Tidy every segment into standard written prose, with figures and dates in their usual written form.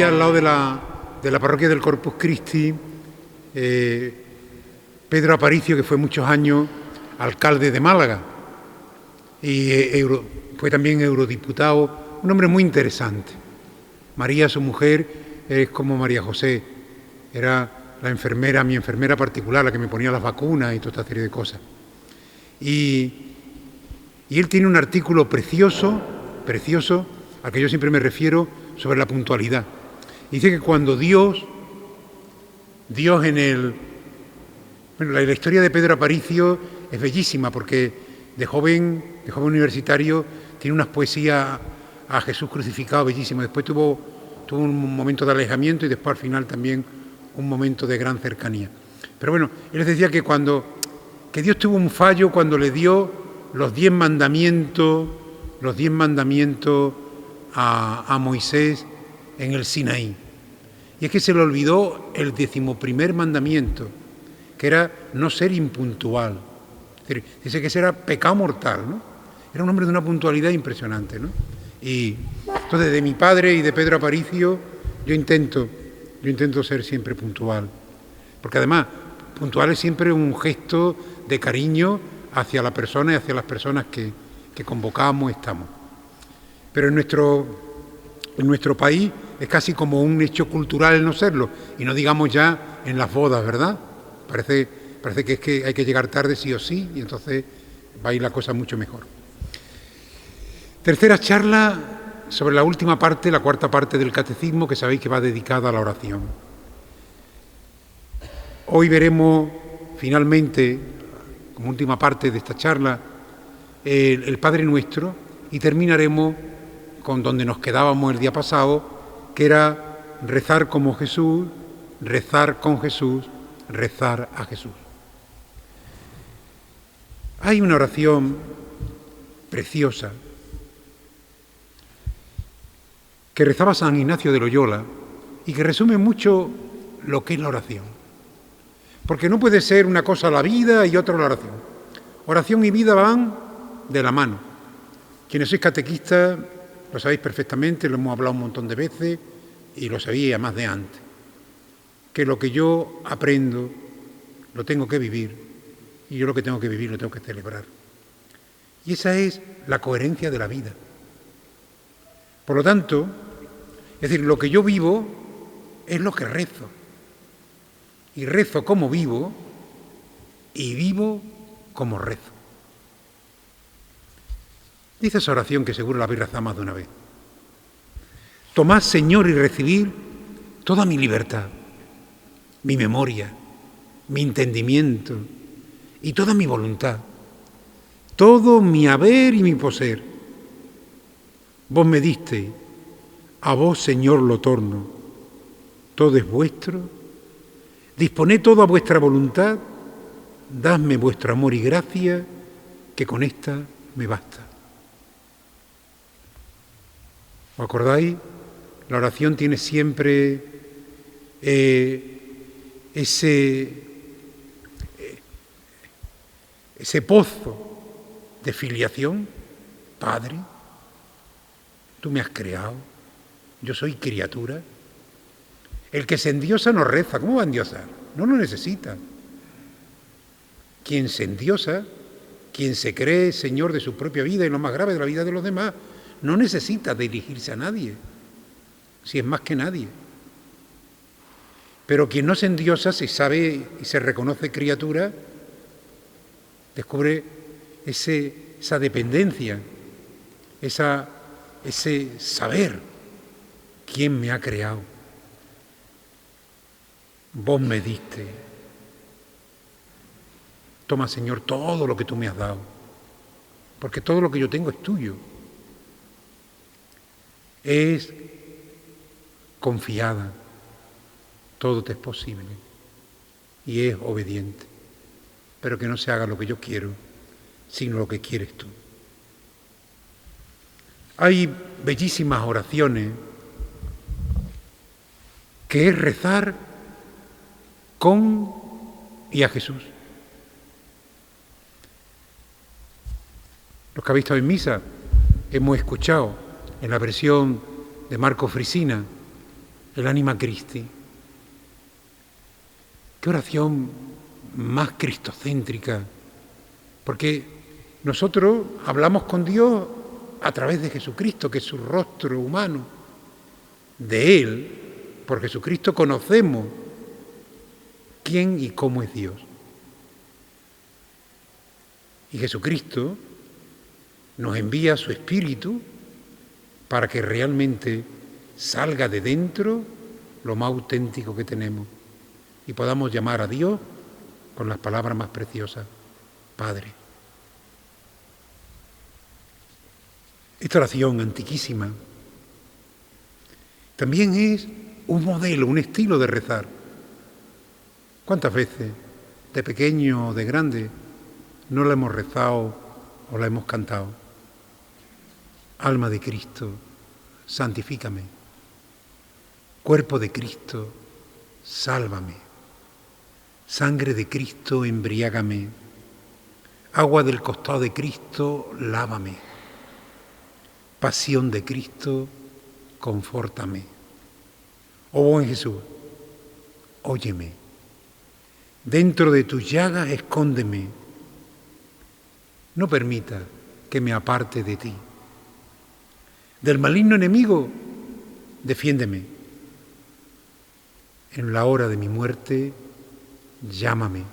al lado de la parroquia del Corpus Christi, Pedro Aparicio, que fue muchos años alcalde de Málaga y fue también eurodiputado, un hombre muy interesante. María, su mujer, es como María José, era la enfermera, mi enfermera particular, la que me ponía las vacunas y toda esta serie de cosas. Y él tiene un artículo precioso, al que yo siempre me refiero, sobre la puntualidad. Dice que cuando Dios la historia de Pedro Aparicio es bellísima, porque de joven universitario tiene unas poesías a Jesús crucificado bellísimas. Después tuvo un momento de alejamiento y después al final también un momento de gran cercanía. Pero bueno, él les decía que Dios tuvo un fallo cuando le dio los 10 mandamientos a Moisés en el Sinaí. Y es que se le olvidó el 11º mandamiento, que era no ser impuntual. Es decir, dice que ese era pecado mortal, ¿no? Era un hombre de una puntualidad impresionante, ¿no? Y entonces de mi padre y de Pedro Aparicio yo intento ser siempre puntual, porque además puntual es siempre un gesto de cariño hacia la persona y hacia las personas que convocamos, estamos. Pero en nuestro país es casi como un hecho cultural el no serlo, y no digamos ya en las bodas, ¿verdad? Parece que es que hay que llegar tarde sí o sí, y entonces va a ir la cosa mucho mejor. Tercera charla sobre la última parte, la cuarta parte del catecismo, que sabéis que va dedicada a la oración. Hoy veremos finalmente, como última parte de esta charla, el Padre Nuestro, y terminaremos con donde nos quedábamos el día pasado, que era rezar como Jesús, rezar con Jesús, rezar a Jesús. Hay una oración preciosa que rezaba San Ignacio de Loyola y que resume mucho lo que es la oración. Porque no puede ser una cosa la vida y otra la oración. Oración y vida van de la mano. Quienes sois catequistas lo sabéis perfectamente, lo hemos hablado un montón de veces y lo sabía más de antes. Que lo que yo aprendo lo tengo que vivir y yo lo que tengo que vivir lo tengo que celebrar. Y esa es la coherencia de la vida. Por lo tanto, es decir, lo que yo vivo es lo que rezo. Y rezo como vivo y vivo como rezo. Dice esa oración que seguro la habéis rezado más de una vez. Tomad, Señor, y recibid toda mi libertad, mi memoria, mi entendimiento y toda mi voluntad, todo mi haber y mi poseer. Vos me disteis, a vos, Señor, lo torno, todo es vuestro, disponed todo a vuestra voluntad, dadme vuestro amor y gracia, que con esta me basta. ¿Os acordáis? La oración tiene siempre ese pozo de filiación. Padre, tú me has creado, yo soy criatura. El que se endiosa no reza. ¿Cómo va a endiosar? No lo necesita. Quien se endiosa, quien se cree señor de su propia vida y lo más grave de la vida de los demás, no necesita dirigirse a nadie, si es más que nadie. Pero quien no se endiosa, si sabe y se reconoce criatura, descubre esa dependencia, ese saber quién me ha creado. Vos me diste. Toma, Señor, todo lo que tú me has dado, porque todo lo que yo tengo es tuyo. Es confiada, todo te es posible y es obediente, pero que no se haga lo que yo quiero, sino lo que quieres tú. Hay bellísimas oraciones que es rezar con y a Jesús. Los que habéis estado en misa hemos escuchado en la versión de Marco Frisina el Anima Christi. Qué oración más cristocéntrica, porque nosotros hablamos con Dios a través de Jesucristo, que es su rostro humano. De Él, por Jesucristo, conocemos quién y cómo es Dios. Y Jesucristo nos envía su Espíritu para que realmente salga de dentro lo más auténtico que tenemos y podamos llamar a Dios con las palabras más preciosas: Padre. Esta oración antiquísima también es un modelo, un estilo de rezar. ¿Cuántas veces, de pequeño o de grande, no la hemos rezado o la hemos cantado? Alma de Cristo, santifícame. Cuerpo de Cristo, sálvame. Sangre de Cristo, embriágame. Agua del costado de Cristo, lávame. Pasión de Cristo, confórtame. Oh buen Jesús, óyeme. Dentro de tus llagas, escóndeme. No permita que me aparte de ti. Del maligno enemigo, defiéndeme. En la hora de mi muerte, llámame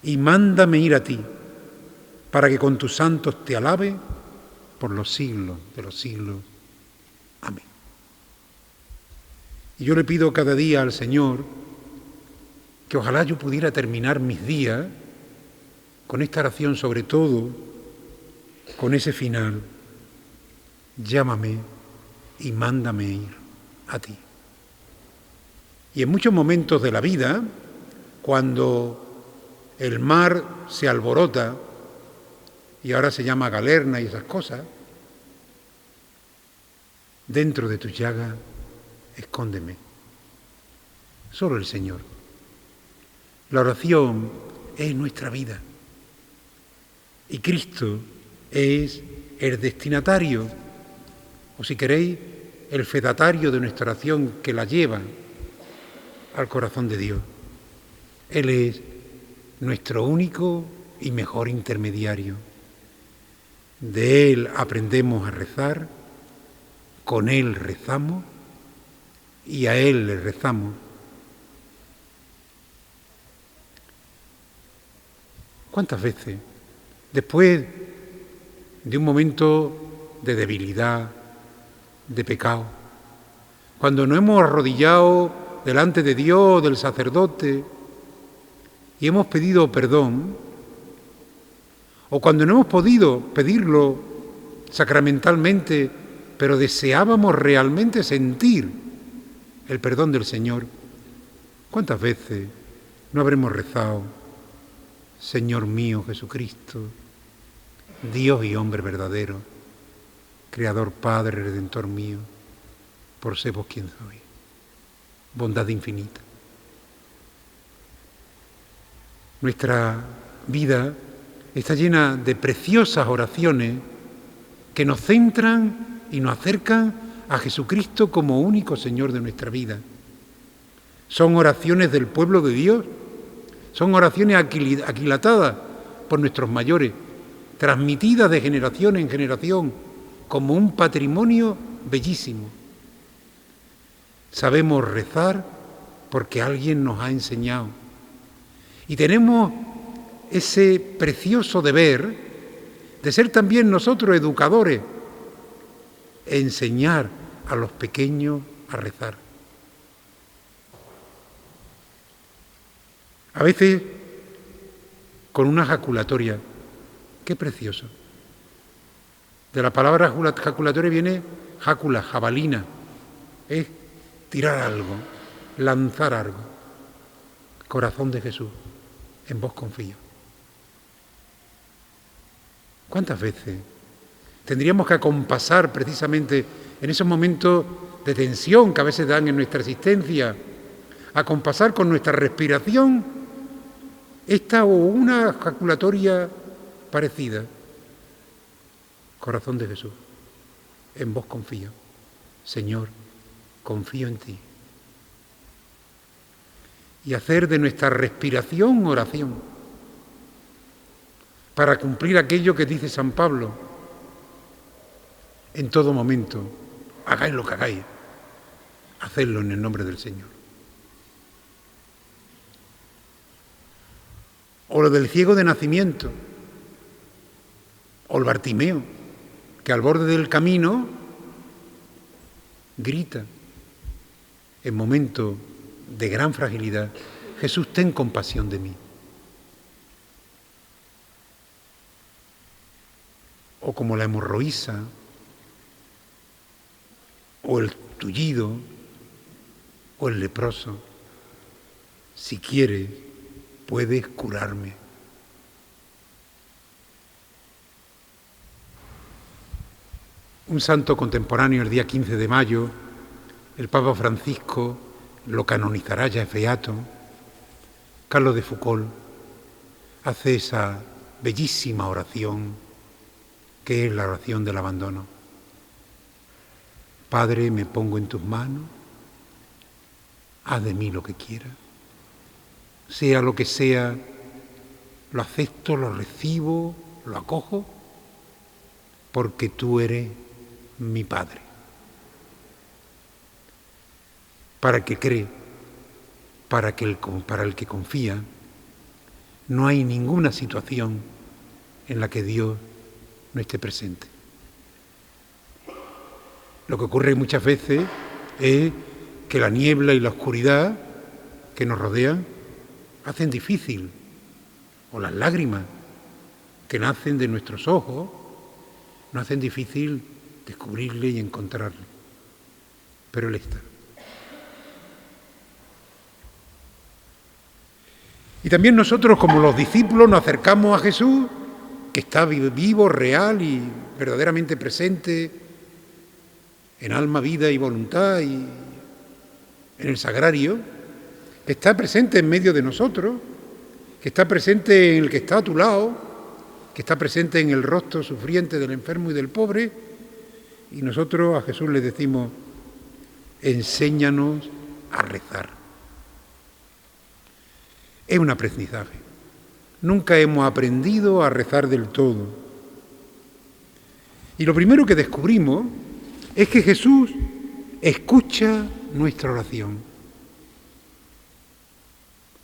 y mándame ir a ti, para que con tus santos te alabe por los siglos de los siglos. Amén. Y yo le pido cada día al Señor que ojalá yo pudiera terminar mis días con esta oración, sobre todo con ese final: llámame y mándame ir a ti. Y en muchos momentos de la vida, cuando el mar se alborota, y ahora se llama galerna y esas cosas, dentro de tus llagas, escóndeme. Solo el Señor. La oración es nuestra vida. Y Cristo es el destinatario, o si queréis, el fedatario de nuestra oración, que la lleva al corazón de Dios. Él es nuestro único y mejor intermediario. De Él aprendemos a rezar, con Él rezamos y a Él le rezamos. ¿Cuántas veces, después de un momento de debilidad, de pecado, cuando nos hemos arrodillado delante de Dios, del sacerdote, y hemos pedido perdón, o cuando no hemos podido pedirlo sacramentalmente, pero deseábamos realmente sentir el perdón del Señor, ¿cuántas veces no habremos rezado: Señor mío Jesucristo, Dios y hombre verdadero, Creador, Padre, Redentor mío, por ser vos quien soy, bondad infinita? Nuestra vida está llena de preciosas oraciones que nos centran y nos acercan a Jesucristo como único Señor de nuestra vida. Son oraciones del pueblo de Dios, son oraciones aquilatadas por nuestros mayores, transmitidas de generación en generación como un patrimonio bellísimo. Sabemos rezar porque alguien nos ha enseñado. Y tenemos ese precioso deber de ser también nosotros educadores, enseñar a los pequeños a rezar. A veces con una jaculatoria. Qué precioso. De la palabra jaculatoria viene jácula, jabalina. Es tirar algo, lanzar algo. Corazón de Jesús, en vos confío. ¿Cuántas veces tendríamos que acompasar precisamente en esos momentos de tensión que a veces dan en nuestra existencia, acompasar con nuestra respiración esta o una jaculatoria parecida? Corazón de Jesús, en vos confío. Señor, confío en ti. Y hacer de nuestra respiración oración, para cumplir aquello que dice San Pablo, en todo momento, hagáis lo que hagáis, hacedlo en el nombre del Señor. O lo del ciego de nacimiento, o el Bartimeo, que al borde del camino grita en momento de gran fragilidad: Jesús, ten compasión de mí. O como la hemorroísa, o el tullido, o el leproso: si quieres, puedes curarme. Un santo contemporáneo, el día 15 de mayo, el Papa Francisco lo canonizará, ya es beato, Carlos de Foucauld, hace esa bellísima oración que es la oración del abandono. Padre, me pongo en tus manos, haz de mí lo que quieras. Sea lo que sea, lo acepto, lo recibo, lo acojo, porque tú eres mi Padre. Para el que cree, para el que confía, no hay ninguna situación en la que Dios no esté presente. Lo que ocurre muchas veces es que la niebla y la oscuridad que nos rodean hacen difícil, o las lágrimas que nacen de nuestros ojos, nos hacen difícil descubrirle y encontrarle. Pero Él está. Y también nosotros, como los discípulos, nos acercamos a Jesús, que está vivo, real y verdaderamente presente en alma, vida y voluntad, y en el sagrario, que está presente en medio de nosotros, que está presente en el que está a tu lado, que está presente en el rostro sufriente del enfermo y del pobre, y nosotros a Jesús le decimos: enséñanos a rezar. Es un aprendizaje. Nunca hemos aprendido a rezar del todo. Y lo primero que descubrimos es que Jesús escucha nuestra oración.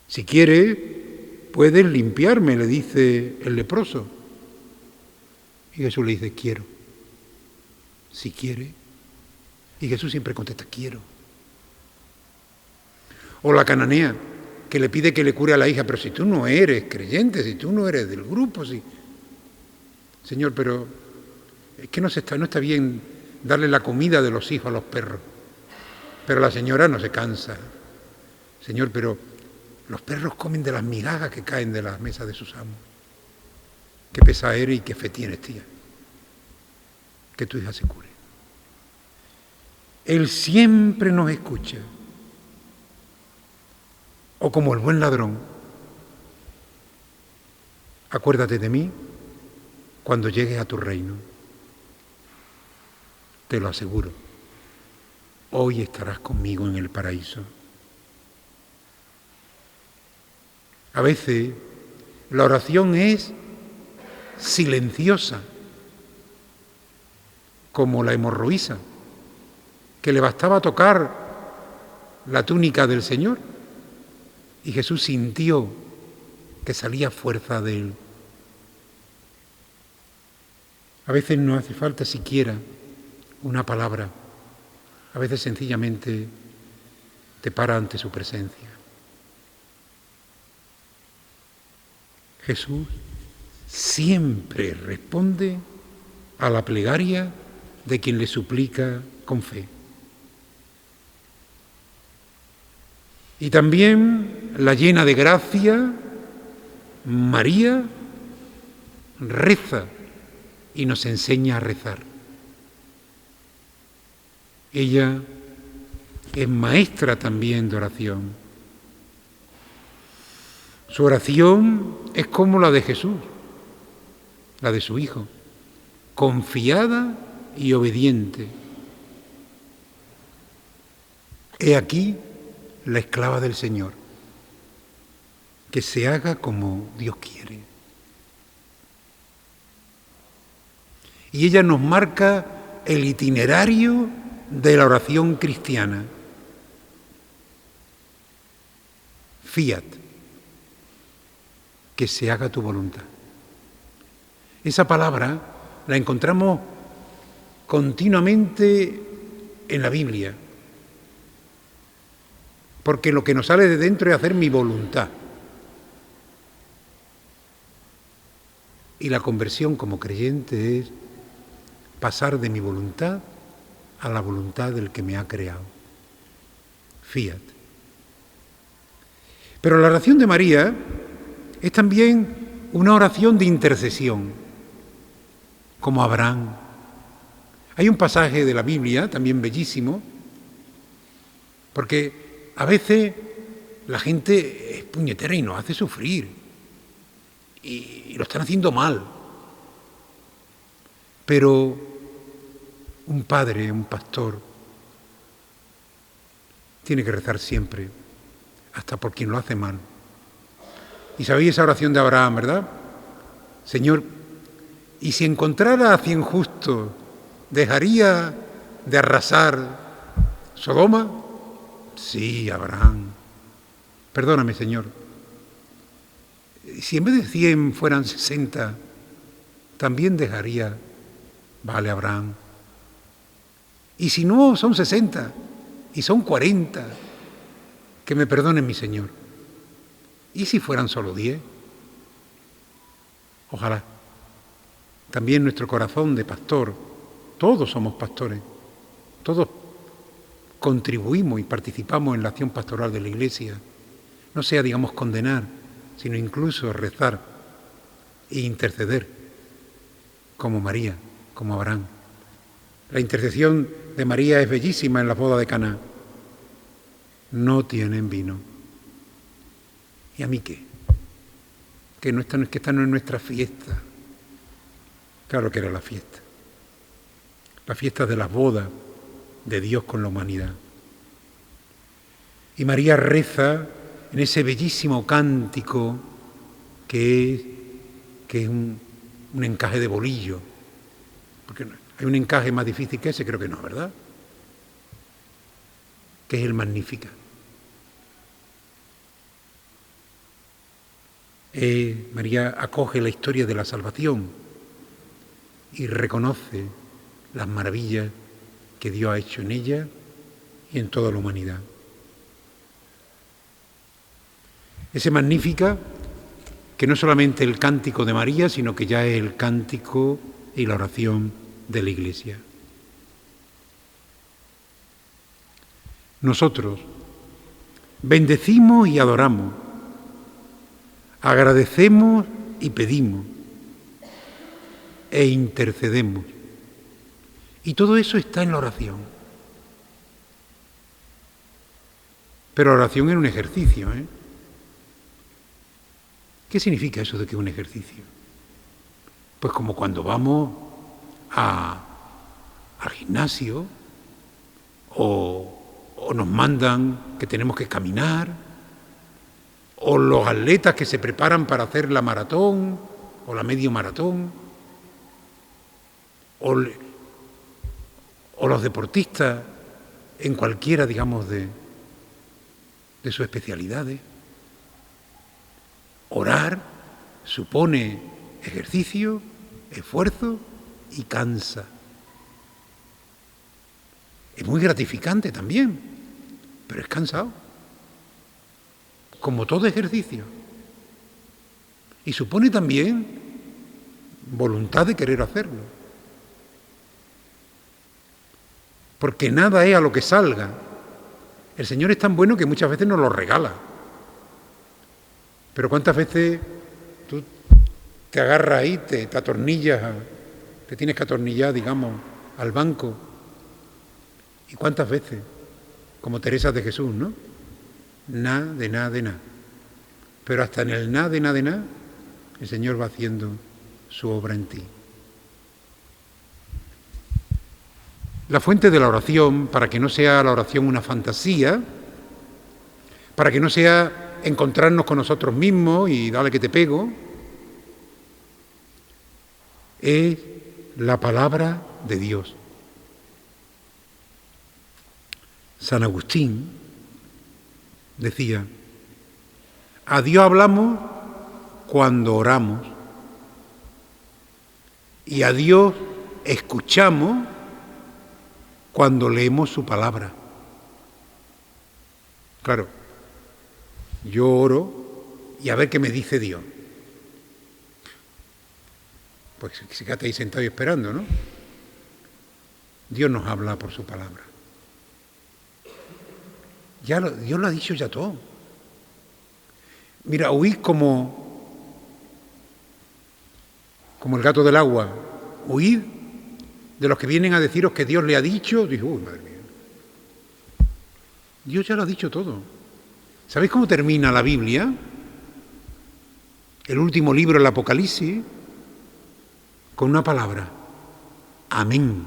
Si quieres, puedes limpiarme, le dice el leproso. Y Jesús le dice: quiero. Si quiere. Y Jesús siempre contesta: quiero. O la cananea, que le pide que le cure a la hija: pero si tú no eres creyente, si tú no eres del grupo, si... Señor, pero es que no está bien darle la comida de los hijos a los perros. Pero la señora no se cansa. Señor, pero los perros comen de las migajas que caen de las mesas de sus amos. Qué pesada eres y qué fe tienes, tía. Que tu hija se cure. Él siempre nos escucha. O como el buen ladrón: acuérdate de mí cuando llegues a tu reino. Te lo aseguro, hoy estarás conmigo en el paraíso. A veces la oración es silenciosa, como la hemorroísa, que le bastaba tocar la túnica del Señor y Jesús sintió que salía fuerza de él. A veces no hace falta siquiera una palabra, a veces sencillamente te para ante su presencia. Jesús siempre responde a la plegaria de quien le suplica con fe. Y también la llena de gracia, María, reza y nos enseña a rezar. Ella es maestra también de oración. Su oración es como la de Jesús, la de su Hijo, confiada y obediente. He aquí la esclava del Señor, que se haga como Dios quiere. Y ella nos marca el itinerario de la oración cristiana. Fiat, que se haga tu voluntad. Esa palabra la encontramos continuamente en la Biblia, porque lo que nos sale de dentro es hacer mi voluntad. Y la conversión como creyente es pasar de mi voluntad a la voluntad del que me ha creado. Fiat. Pero la oración de María es también una oración de intercesión, como Abraham. Hay un pasaje de la Biblia, también bellísimo, porque a veces la gente es puñetera y nos hace sufrir, y lo están haciendo mal. Pero un padre, un pastor, tiene que rezar siempre, hasta por quien lo hace mal. Y sabéis esa oración de Abraham, ¿verdad? Señor, y si encontrara a 100 justos, ¿dejaría de arrasar Sodoma? Sí, Abraham. Perdóname, Señor. Si en vez de 100 fueran 60, también dejaría. Vale, Abraham. Y si no son 60 y son 40, que me perdonen mi Señor. ¿Y si fueran solo 10? Ojalá. También nuestro corazón de pastor, todos somos pastores, todos contribuimos y participamos en la acción pastoral de la Iglesia. No sea, digamos, condenar, sino incluso rezar e interceder, como María, como Abraham. La intercesión de María es bellísima en la boda de Caná. No tienen vino. ¿Y a mí qué? Que esta no es nuestra fiesta. Claro que era la fiesta. La fiesta de las bodas de Dios con la humanidad. Y María reza en ese bellísimo cántico que es un encaje de bolillo. Porque hay un encaje más difícil que ese, creo que no, ¿verdad? Que es el Magnífica. María acoge la historia de la salvación y reconoce las maravillas que Dios ha hecho en ella y en toda la humanidad. Ese Magnífica, que no solamente el cántico de María, sino que ya es el cántico y la oración de la Iglesia. Nosotros bendecimos y adoramos, agradecemos y pedimos, e intercedemos. Y todo eso está en la oración. Pero la oración es un ejercicio, ¿eh? ¿Qué significa eso de que es un ejercicio? Pues como cuando vamos al gimnasio o nos mandan que tenemos que caminar, o los atletas que se preparan para hacer la maratón o la medio maratón, o los deportistas en cualquiera, digamos, de sus especialidades. Orar supone ejercicio, esfuerzo y cansa. Es muy gratificante también, pero es cansado, como todo ejercicio. Y supone también voluntad de querer hacerlo. Porque nada es a lo que salga. El Señor es tan bueno que muchas veces nos lo regala. Pero ¿cuántas veces tú te agarras ahí, te atornillas, te tienes que atornillar, digamos, al banco? ¿Y cuántas veces? Como Teresa de Jesús, ¿no? Nada de nada de nada. Pero hasta en el nada de nada de nada, el Señor va haciendo su obra en ti. La fuente de la oración, para que no sea la oración una fantasía, para que no sea encontrarnos con nosotros mismos y dale que te pego, es la palabra de Dios. San Agustín decía, a Dios hablamos cuando oramos y a Dios escuchamos cuando leemos su palabra. Claro, yo oro y a ver qué me dice Dios. Pues se queda ahí sentado y esperando, ¿no? Dios nos habla por su palabra. Dios lo ha dicho ya todo. Mira, huid como el gato del agua. Huid de los que vienen a deciros que Dios le ha dicho. Digo, uy, madre mía. Dios ya lo ha dicho todo. ¿Sabéis cómo termina la Biblia? El último libro, el Apocalipsis, con una palabra. Amén.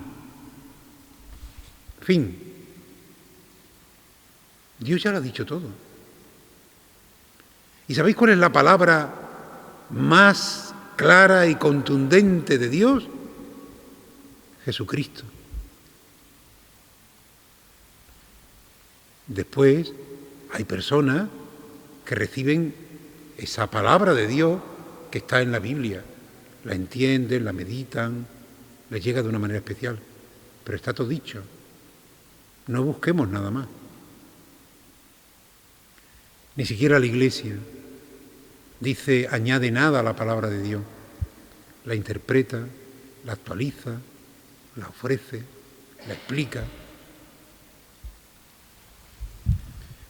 Fin. Dios ya lo ha dicho todo. ¿Y sabéis cuál es la palabra más clara y contundente de Dios? Jesucristo. Después hay personas que reciben esa palabra de Dios que está en la Biblia, la entienden, la meditan, les llega de una manera especial, pero está todo dicho. No busquemos nada más. Ni siquiera la Iglesia dice, añade nada a la palabra de Dios. La interpreta, la actualiza, la ofrece, la explica.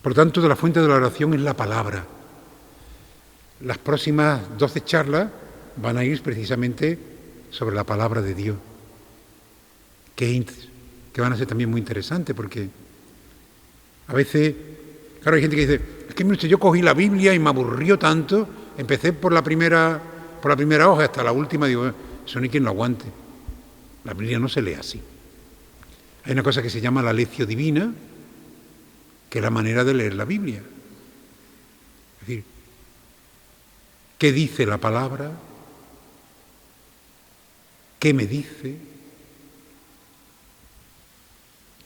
Por lo tanto, de la fuente de la oración es la palabra. Las próximas 12 charlas van a ir precisamente sobre la palabra de Dios, que van a ser también muy interesantes, porque a veces, claro, hay gente que dice, es que mire, yo cogí la Biblia y me aburrió tanto, empecé por la primera hoja hasta la última, digo, eso ni quien lo aguante. La Biblia no se lee así. Hay una cosa que se llama la lección divina, que es la manera de leer la Biblia. Es decir, ¿qué dice la palabra? ¿Qué me dice?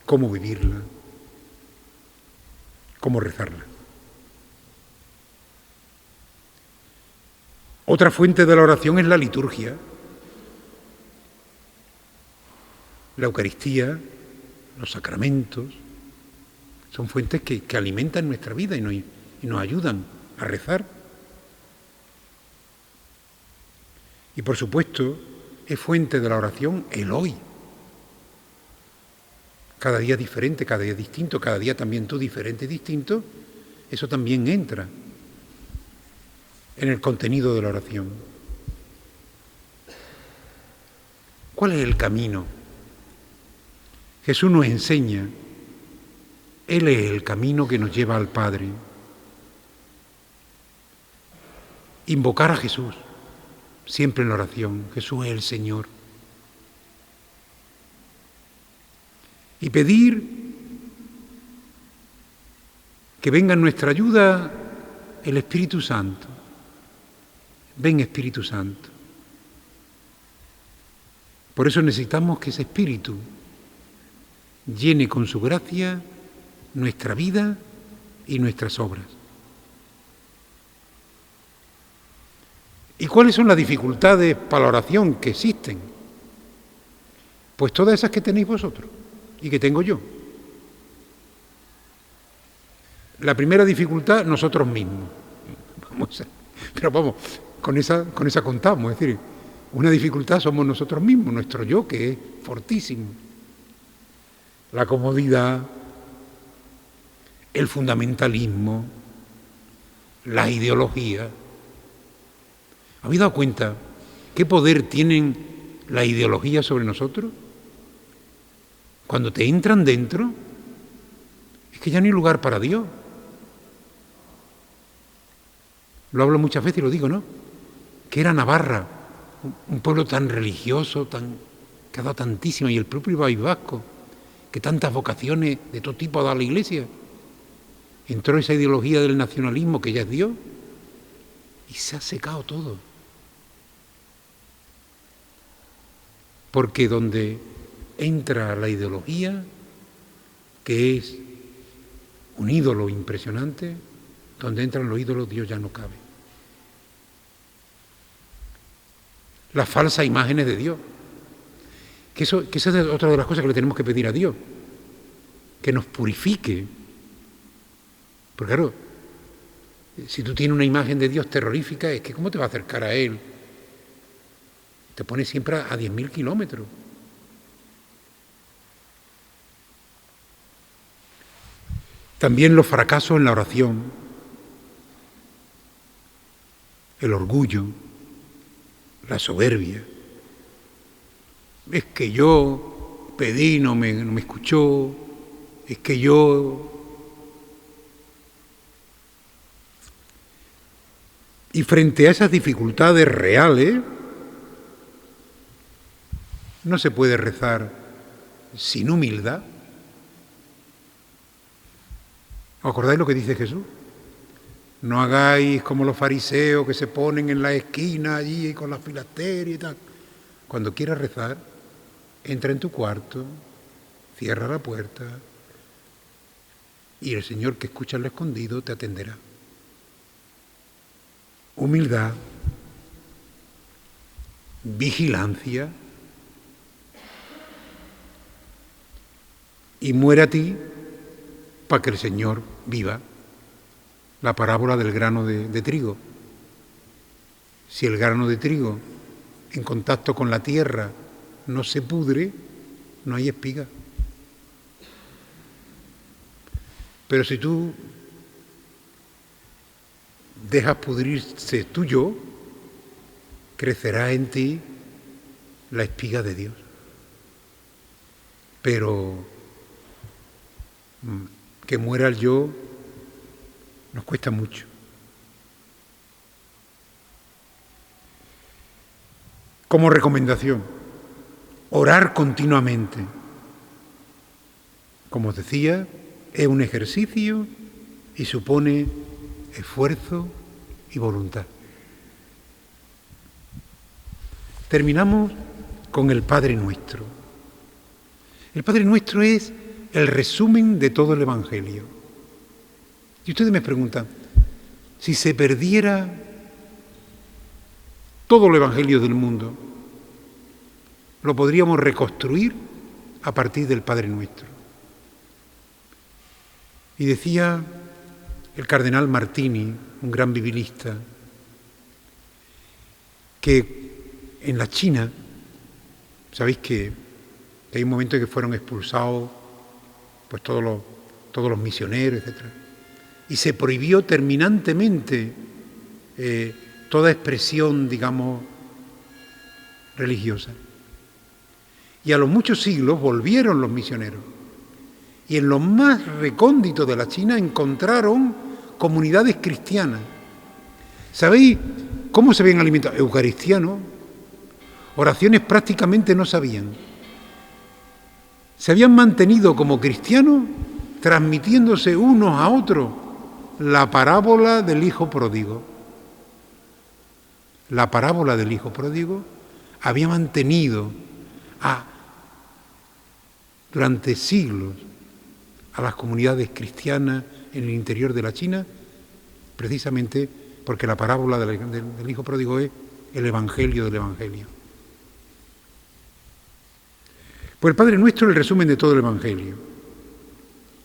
¿Cómo vivirla? ¿Cómo rezarla? Otra fuente de la oración es la liturgia, la Eucaristía, los sacramentos. Son fuentes que alimentan nuestra vida y nos ayudan a rezar. Y por supuesto, es fuente de la oración el hoy. Cada día diferente, cada día distinto, cada día también tú diferente y distinto, eso también entra en el contenido de la oración. ¿Cuál es el camino? Jesús nos enseña. Él es el camino que nos lleva al Padre. Invocar a Jesús, siempre en la oración. Jesús es el Señor. Y pedir que venga en nuestra ayuda el Espíritu Santo. Ven, Espíritu Santo. Por eso necesitamos que ese Espíritu llene con su gracia nuestra vida y nuestras obras. ¿Y cuáles son las dificultades para la oración que existen? Pues todas esas que tenéis vosotros y que tengo yo. La primera dificultad, nosotros mismos. Pero vamos, con esa contamos. Es decir, una dificultad somos nosotros mismos, nuestro yo, que es fortísimo. La comodidad, el fundamentalismo, la ideología. ¿Habéis dado cuenta qué poder tienen las ideologías sobre nosotros? Cuando te entran dentro, es que ya no hay lugar para Dios. Lo hablo muchas veces y lo digo, ¿no? Que era Navarra, un pueblo tan religioso, que ha dado tantísimo, y el propio País Vasco, que tantas vocaciones de todo tipo ha dado la Iglesia. Entró esa ideología del nacionalismo que ya es Dios y se ha secado todo. Porque donde entra la ideología, que es un ídolo impresionante, donde entran los ídolos Dios ya no cabe. Las falsas imágenes de Dios. Que esa es otra de las cosas que le tenemos que pedir a Dios, que nos purifique. Porque claro, si tú tienes una imagen de Dios terrorífica, es que ¿cómo te va a acercar a Él? Te pones siempre a 10.000 kilómetros. También los fracasos en la oración, el orgullo, la soberbia. Es que yo pedí, no me escuchó, es que yo... Y frente a esas dificultades reales, no se puede rezar sin humildad. ¿Os acordáis lo que dice Jesús? No hagáis como los fariseos que se ponen en la esquina allí con la filacteria y tal. Cuando quieras rezar, entra en tu cuarto, cierra la puerta y el Señor que escucha en lo escondido te atenderá. Humildad, vigilancia y muere a ti para que el Señor viva. La parábola del grano de trigo. Si el grano de trigo en contacto con la tierra no se pudre, no hay espiga. Pero si tú dejas pudrirse tu yo, crecerá en ti la espiga de Dios. Pero que muera el yo nos cuesta mucho. Como recomendación, orar continuamente. Como os decía, es un ejercicio y supone esfuerzo y voluntad. Terminamos con el Padre Nuestro. El Padre Nuestro es el resumen de todo el Evangelio. Y ustedes me preguntan, si se perdiera todo el Evangelio del mundo, lo podríamos reconstruir a partir del Padre Nuestro. Y decía el cardenal Martini, un gran biblista, que en la China, sabéis que hay un momento en que fueron expulsados pues todos los misioneros, etc. Y se prohibió terminantemente toda expresión, digamos, religiosa. Y a los muchos siglos volvieron los misioneros. Y en lo más recóndito de la China encontraron comunidades cristianas. ¿Sabéis cómo se habían alimentado? Eucaristiano. Oraciones prácticamente no sabían. Se habían mantenido como cristianos transmitiéndose unos a otros la parábola del hijo pródigo. La parábola del hijo pródigo había mantenido durante siglos a las comunidades cristianas en el interior de la China, precisamente porque la parábola del hijo pródigo es el evangelio del evangelio. Pues el Padre Nuestro es el resumen de todo el evangelio.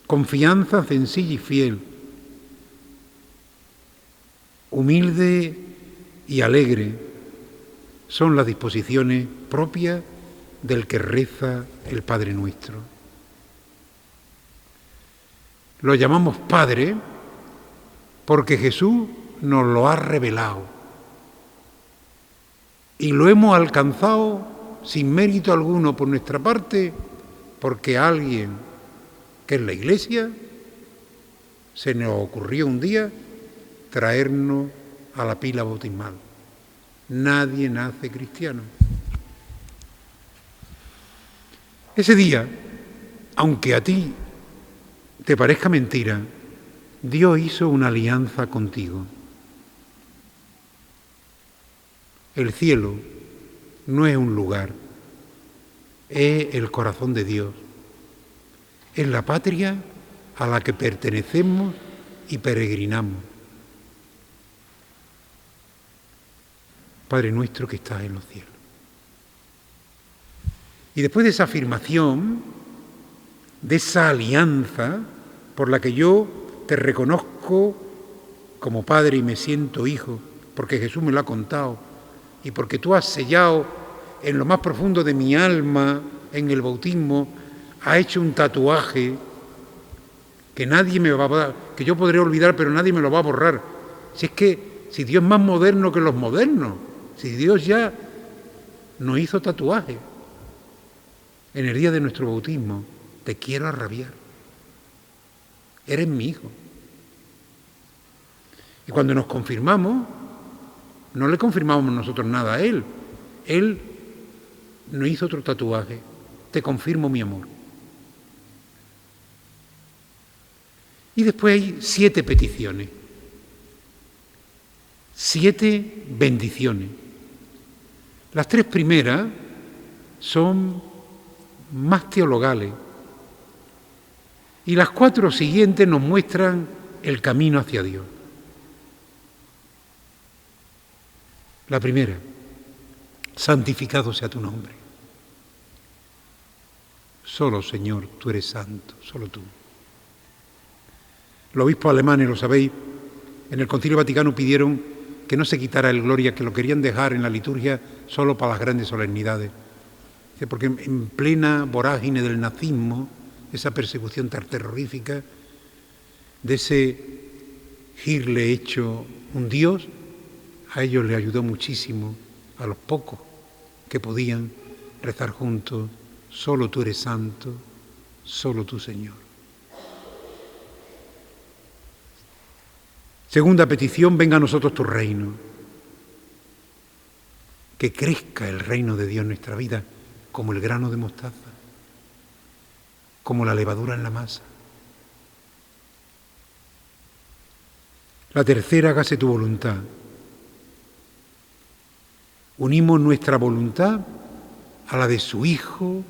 Confianza, sencilla y fiel, humilde y alegre son las disposiciones propias del que reza el Padre Nuestro. Lo llamamos Padre porque Jesús nos lo ha revelado y lo hemos alcanzado sin mérito alguno por nuestra parte, porque a alguien que es la Iglesia se nos ocurrió un día traernos a la pila bautismal. Nadie nace cristiano. Ese día aunque a ti te parezca mentira, Dios hizo una alianza contigo. El cielo no es un lugar, es el corazón de Dios. Es la patria a la que pertenecemos y peregrinamos. Padre nuestro que estás en los cielos. Y después de esa afirmación, de esa alianza por la que yo te reconozco como Padre y me siento hijo, porque Jesús me lo ha contado y porque tú has sellado en lo más profundo de mi alma, en el bautismo, has hecho un tatuaje que nadie me va a, que yo podré olvidar, pero nadie me lo va a borrar. Si es que, si Dios es más moderno que los modernos, si Dios ya nos hizo tatuaje en el día de nuestro bautismo, te quiero arrabiar. Eres mi hijo. Y cuando nos confirmamos, no le confirmamos nosotros nada a Él. Él nos hizo otro tatuaje. Te confirmo mi amor. Y después hay 7 peticiones. 7 bendiciones. Las 3 primeras son más teologales. Y las 4 siguientes nos muestran el camino hacia Dios. La primera, santificado sea tu nombre. Solo, Señor, tú eres santo, solo tú. Los obispos alemanes, lo sabéis, en el Concilio Vaticano pidieron que no se quitara el Gloria, que lo querían dejar en la liturgia solo para las grandes solemnidades. Porque en plena vorágine del nazismo, esa persecución tan terrorífica, de ese Hitler hecho un dios, a ellos les ayudó muchísimo, a los pocos que podían rezar juntos, solo tú eres santo, solo tú, Señor. Segunda petición, venga a nosotros tu reino. Que crezca el reino de Dios en nuestra vida como el grano de mostaza, como la levadura en la masa. La tercera, hágase tu voluntad. Unimos nuestra voluntad a la de su Hijo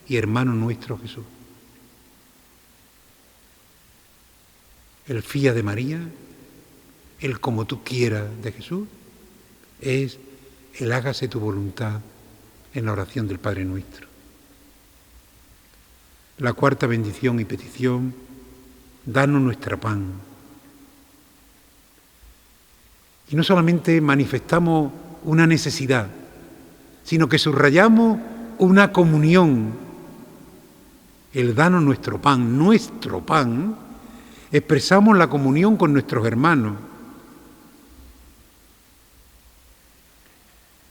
y hermano nuestro Jesús. El Fiat de María, el como tú quieras de Jesús, es el hágase tu voluntad en la oración del Padre Nuestro. La cuarta bendición y petición, danos nuestro pan. Y no solamente manifestamos una necesidad, sino que subrayamos una comunión. El danos nuestro pan, expresamos la comunión con nuestros hermanos.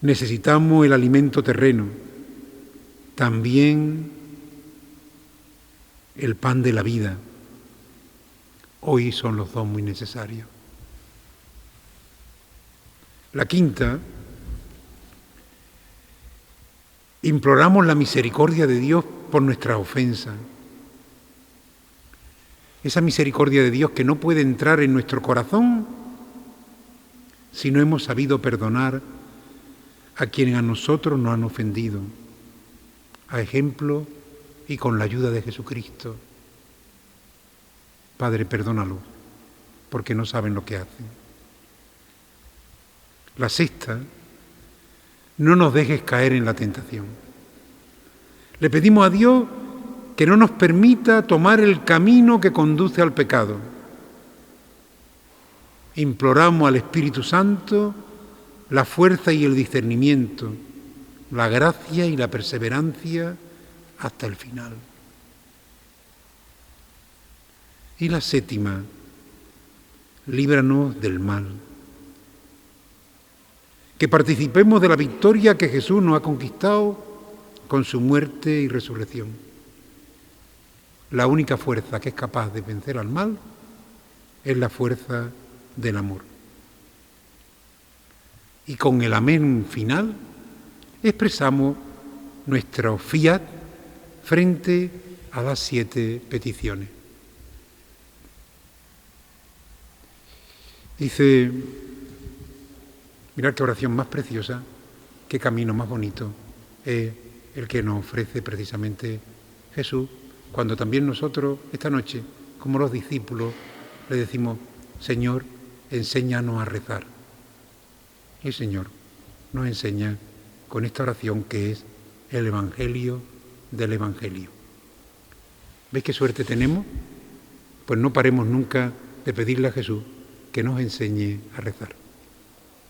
Necesitamos el alimento terreno, también el pan de la vida. Hoy son los dos muy necesarios. La quinta, imploramos la misericordia de Dios por nuestras ofensas. Esa misericordia de Dios que no puede entrar en nuestro corazón si no hemos sabido perdonar a quienes a nosotros nos han ofendido, a ejemplo y con la ayuda de Jesucristo. Padre, perdónalo, porque no saben lo que hacen. La sexta, no nos dejes caer en la tentación. Le pedimos a Dios que no nos permita tomar el camino que conduce al pecado. Imploramos al Espíritu Santo la fuerza y el discernimiento, la gracia y la perseverancia hasta el final. Y la séptima, líbranos del mal. Que participemos de la victoria que Jesús nos ha conquistado con su muerte y resurrección. La única fuerza que es capaz de vencer al mal es la fuerza del amor. Y con el amén final expresamos nuestro fiat frente a las 7 peticiones. Dice, mirad qué oración más preciosa, qué camino más bonito es el que nos ofrece precisamente Jesús, cuando también nosotros esta noche, como los discípulos, le decimos, Señor, enséñanos a rezar. Y el Señor nos enseña con esta oración que es el Evangelio del Evangelio. ¿Veis qué suerte tenemos? Pues no paremos nunca de pedirle a Jesús que nos enseñe a rezar.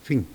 Fin.